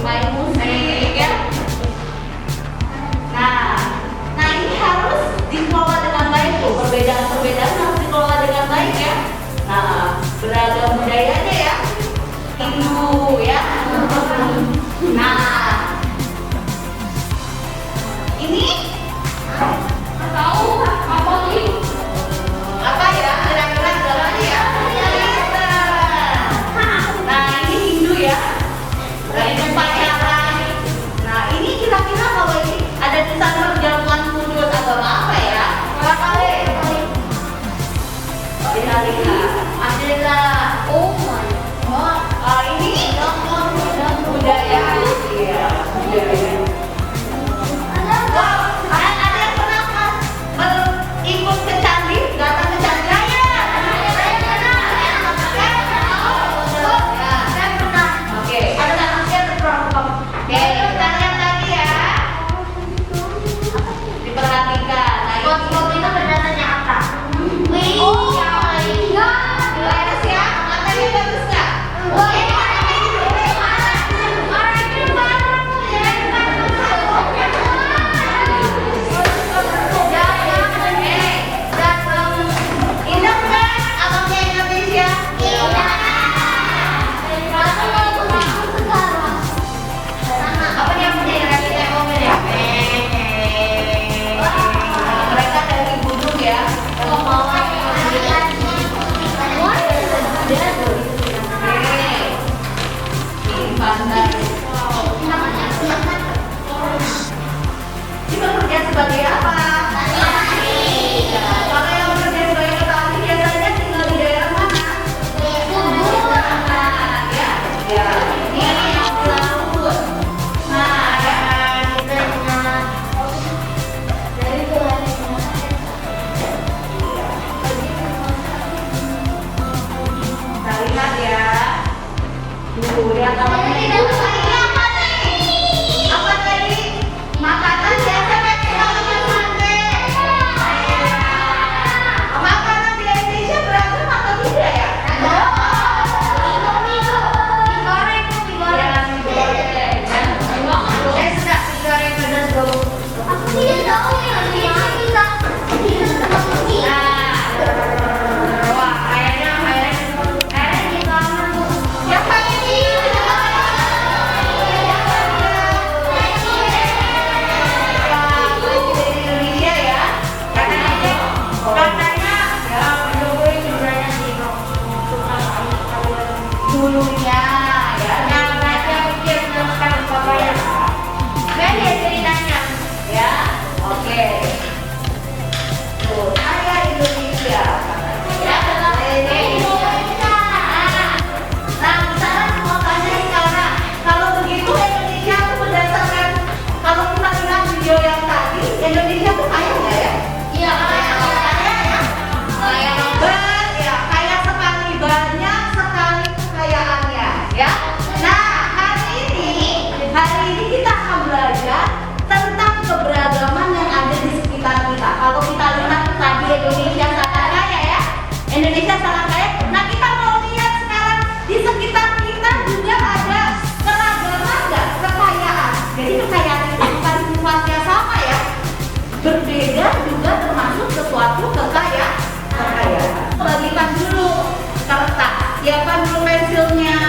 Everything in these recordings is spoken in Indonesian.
main musik ya. Nah ini harus dikelola dengan baik tuh, perbedaan harus dikelola dengan baik ya. Nah, beragam budayanya ya, Hindu ya. Nah, ini tahu apa nih? Apa ya? Kira-kira agamanya ya? Nah, ini Hindu ya. Nah, ini pacaran. Nah, ini kira-kira kalau ini ada tulisan perjamuan kudus agama apa ya? Apa kali? Adalah ini budaya. Iya, budaya. Ada yang pernah ikut ke candi, datang ke candi raya? Saya pernah. Oke, ada anaknya berapa? Oke, kita lihat lagi ya. Diperhatikan. Nah, ini itu benarnya apa? Bagus ya, matanya bagus nggak? Indah nggak alamnya Indonesia? Apa yang punya kita komen ya? Mereka dari gunung ya. Pandai. Ini bekerja sebagai apa? Ya, kalau yang bekerja sebagai petani biasanya tinggal di daerah mana? Ya, ya. Ini laut. Nah, ya. Kita lihat ya. Lihat alamnya itu apa nih? Apa tadi? Makanan biasa kan kalau pakai. Makanan di Indonesia beragam atau tidak ya? Digoreng pedas dulu. Aku tidak tahu yang kita. Wah, kayaknya siapa ini? Indonesia ya. Katanya dulunya ya. Namanya mungkin sekarang bapak ya. Lihat ceritanya ya. Oke. Tuh, saya Indonesia. Ya, nah, misalnya makanya sekarang kalau begitu Indonesia itu berdasarkan kalau kita lihat video yang tadi, Indonesia tuh kaya nggak ya? Iya, kaya ya. Kaya sekali, banyak sekali kekayaannya ya. Nah, hari ini kita akan belajar tentang keberagaman yang ada di sekitar kita. Kalau kita lihat tadi Indonesia sangat kaya ya. Indonesia sangat kaya. Nah, kita mau lihat sekarang di sekitar kita juga ada keragaman nggak? Kekayaan. Jadi kekayaan itu bukan sifatnya sama ya. Berbeda juga termasuk sesuatu kekayaan. Bagikan dulu kertas. Siapkan dulu pensilnya.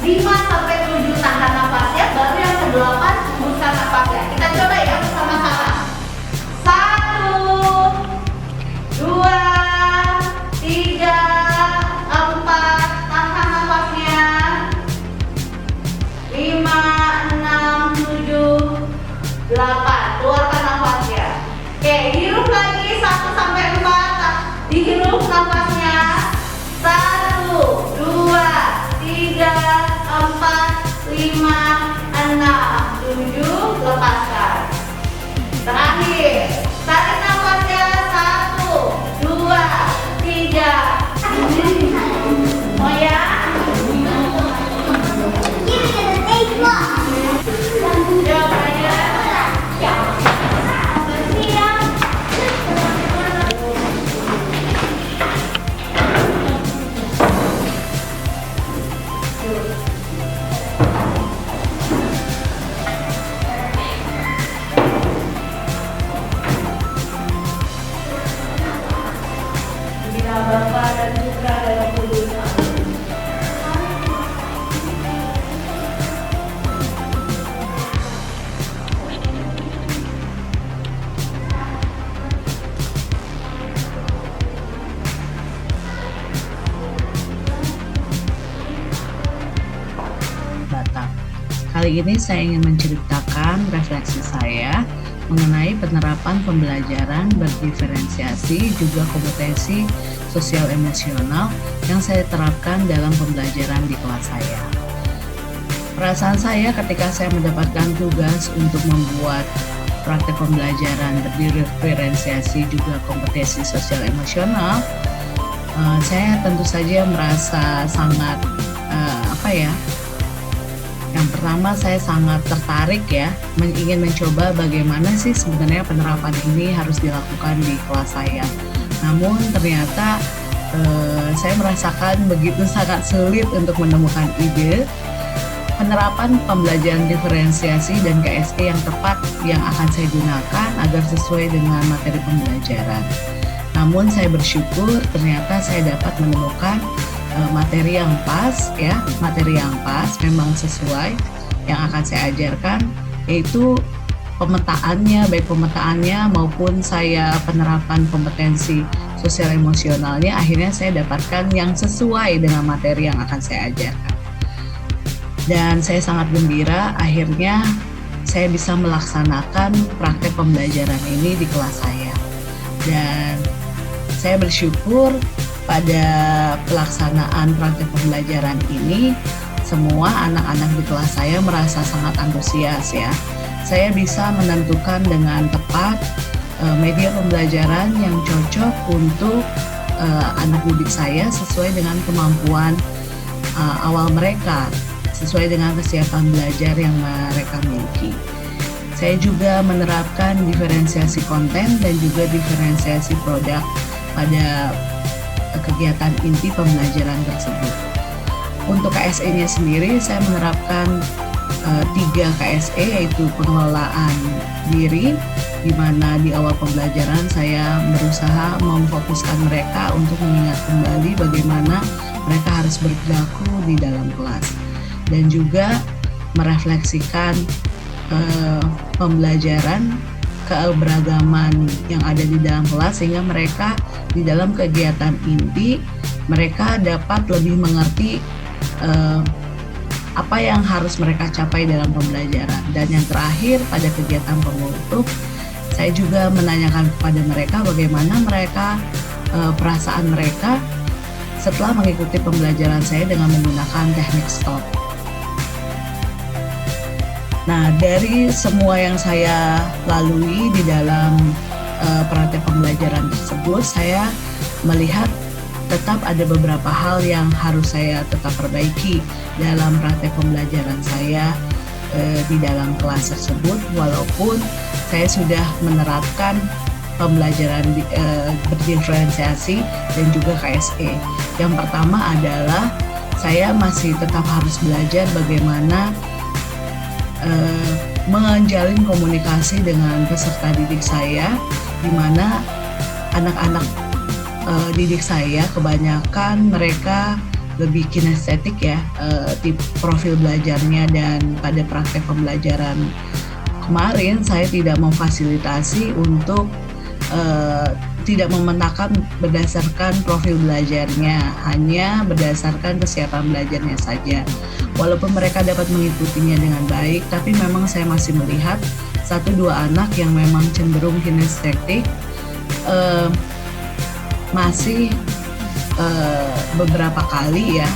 5 sampai 7 tahan nafasnya, baru yang ke-8 hembuskan nafasnya. Kita coba ya bersama-sama. 1, 2, 3, 4, tahan nafasnya. 5, 6, 7, 8, keluarkan nafasnya. Oke, hirup lagi 1 sampai 4. Dihirup nafasnya. 1, 2, 3, 4, 5, 6, 7, lepaskan. Terakhir, tarik nafasnya. 1, 2, 3. Oh ya? Coba ya. Bina Bapa dan Putra dan Roh Kudus. Batak. Kali ini saya ingin menceritakan refleksi saya mengenai penerapan pembelajaran berdiferensiasi juga kompetensi sosial emosional yang saya terapkan dalam pembelajaran di kelas saya. Perasaan saya ketika saya mendapatkan tugas untuk membuat praktek pembelajaran berdiferensiasi juga kompetensi sosial emosional, saya tentu saja merasa sangat yang pertama saya sangat tertarik ya, ingin mencoba bagaimana sih sebenarnya penerapan ini harus dilakukan di kelas saya. Namun ternyata saya merasakan begitu sangat sulit untuk menemukan ide penerapan pembelajaran diferensiasi dan KSE yang tepat yang akan saya gunakan agar sesuai dengan materi pembelajaran. Namun saya bersyukur ternyata saya dapat menemukan materi yang pas ya, materi yang pas memang sesuai yang akan saya ajarkan, yaitu pemetaannya, baik pemetaannya maupun saya penerapan kompetensi sosial emosionalnya, akhirnya saya dapatkan yang sesuai dengan materi yang akan saya ajarkan. Dan saya sangat gembira akhirnya saya bisa melaksanakan praktek pembelajaran ini di kelas saya. Dan saya bersyukur pada pelaksanaan praktek pembelajaran ini, semua anak-anak di kelas saya merasa sangat antusias ya. Saya bisa menentukan dengan tepat media pembelajaran yang cocok untuk anak didik saya sesuai dengan kemampuan awal mereka, sesuai dengan kesiapan belajar yang mereka miliki. Saya juga menerapkan diferensiasi konten dan juga diferensiasi produk pada kegiatan inti pembelajaran tersebut. Untuk KSE-nya sendiri saya menerapkan 3 KSE, yaitu pengelolaan diri, di mana di awal pembelajaran saya berusaha memfokuskan mereka untuk mengingat kembali bagaimana mereka harus berperilaku di dalam kelas, dan juga merefleksikan pembelajaran keberagaman yang ada di dalam kelas, sehingga mereka di dalam kegiatan inti mereka dapat lebih mengerti apa yang harus mereka capai dalam pembelajaran. Dan yang terakhir, pada kegiatan penutup saya juga menanyakan kepada mereka bagaimana mereka perasaan mereka setelah mengikuti pembelajaran saya dengan menggunakan teknik STOP. Nah, dari semua yang saya lalui di dalam praktek pembelajaran tersebut, saya melihat tetap ada beberapa hal yang harus saya tetap perbaiki dalam praktek pembelajaran saya di dalam kelas tersebut, walaupun saya sudah menerapkan pembelajaran berdiferensiasi dan juga KSE. Yang pertama adalah saya masih tetap harus belajar bagaimana menjalin komunikasi dengan peserta didik saya, di mana anak-anak didik saya kebanyakan mereka lebih kinestetik ya, tip profil belajarnya. Dan pada praktek pembelajaran kemarin saya tidak memfasilitasi untuk tidak memetakan berdasarkan profil belajarnya, hanya berdasarkan kesiapan belajarnya saja. Walaupun mereka dapat mengikutinya dengan baik, tapi memang saya masih melihat 1-2 anak yang memang cenderung kinestetik, masih beberapa kali ya,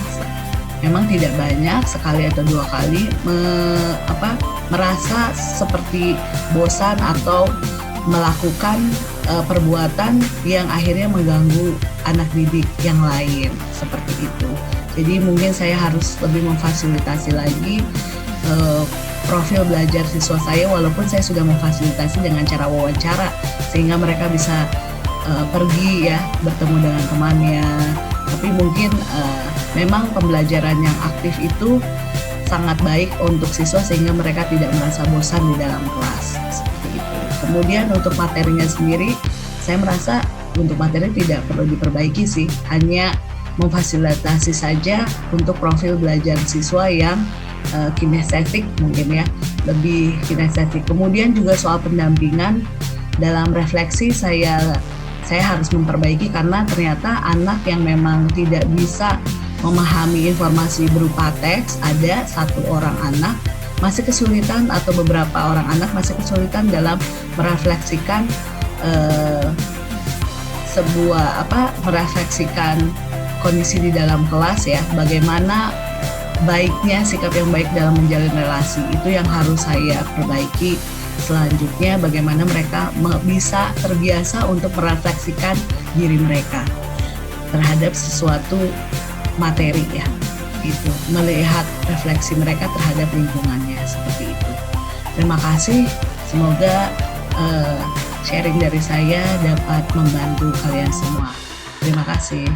memang tidak banyak, sekali atau 2 kali merasa seperti bosan atau melakukan perbuatan yang akhirnya mengganggu anak didik yang lain seperti itu. Jadi mungkin saya harus lebih memfasilitasi lagi profil belajar siswa saya, walaupun saya sudah memfasilitasi dengan cara wawancara sehingga mereka bisa pergi ya, bertemu dengan temannya. Tapi mungkin memang pembelajaran yang aktif itu sangat baik untuk siswa sehingga mereka tidak merasa bosan di dalam kelas seperti itu. Kemudian untuk materinya sendiri, saya merasa untuk materi tidak perlu diperbaiki sih, hanya memfasilitasi saja untuk profil belajar siswa yang kinestetik mungkin ya, lebih kinestetik. Kemudian juga soal pendampingan dalam refleksi saya harus memperbaiki, karena ternyata anak yang memang tidak bisa memahami informasi berupa teks, ada 1 orang anak masih kesulitan atau beberapa orang anak masih kesulitan dalam merefleksikan merefleksikan kondisi di dalam kelas ya, bagaimana baiknya sikap yang baik dalam menjalin relasi. Itu yang harus saya perbaiki. Selanjutnya bagaimana mereka bisa terbiasa untuk merefleksikan diri mereka terhadap sesuatu materi ya, itu melihat refleksi mereka terhadap lingkungannya seperti itu. Terima kasih, semoga sharing dari saya dapat membantu kalian semua. Terima kasih.